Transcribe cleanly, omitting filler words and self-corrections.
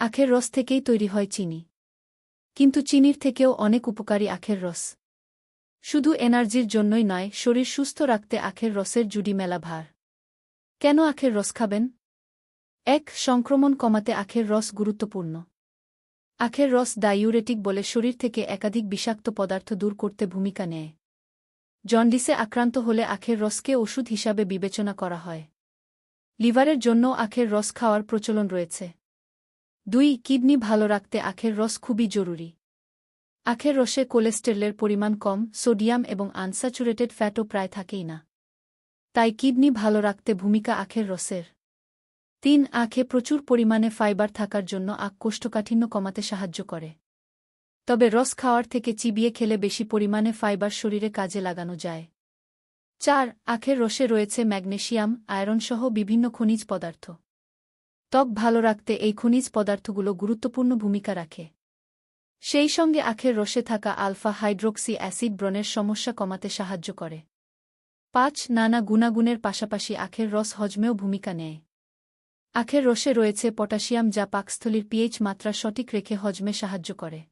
আখের রস থেকেই তৈরি হয় চিনি। কিন্তু চিনির থেকেও অনেক উপকারী আখের রস। শুধু এনার্জির জন্যই নয়, শরীর সুস্থ রাখতে আখের রসের জুড়ি মেলা ভার। কেন আখের রস খাবেন? ১. সংক্রমণ কমাতে আখের রস গুরুত্বপূর্ণ। আখের রস ডাইউরেটিক বলে শরীর থেকে একাধিক বিষাক্ত পদার্থ দূর করতে ভূমিকা নেয়। জন্ডিসে আক্রান্ত হলে আখের রসকে ওষুধ হিসাবে বিবেচনা করা হয়। লিভারের জন্যও আখের রস খাওয়ার প্রচলন রয়েছে। ২. কিডনি ভালো রাখতে আখের রস খুবই জরুরি। আখের রসে কোলেস্টেরলের পরিমাণ কম, সোডিয়াম এবং আনস্যাচুরেটেড ফ্যাটও প্রায় থাকেই না। তাই কিডনি ভালো রাখতে ভূমিকা আখের রসের। ৩. আখে প্রচুর পরিমাণে ফাইবার থাকার জন্য আখ কোষ্ঠকাঠিন্য কমাতে সাহায্য করে। তবে রস খাওয়ার থেকে চিবিয়ে খেলে বেশি পরিমাণে ফাইবার শরীরে কাজে লাগানো যায়। ৪. আখের রসে রয়েছে ম্যাগনেসিয়াম, আয়রন সহ বিভিন্ন খনিজ পদার্থ। ত্বক ভালো রাখতে এই খনিজ পদার্থগুলো গুরুত্বপূর্ণ ভূমিকা রাখে। সেই সঙ্গে আখের রসে থাকা আলফা হাইড্রোক্সি অ্যাসিড ব্রণের সমস্যা কমাতে সাহায্য করে। ৫. নানা গুণাগুণের পাশাপাশি আখের রস হজমেও ভূমিকা নেয়। আখের রসে রয়েছে পটাশিয়াম যা পাকস্থলীর পিএইচ মাত্রা সঠিক রেখে হজমে সাহায্য করে।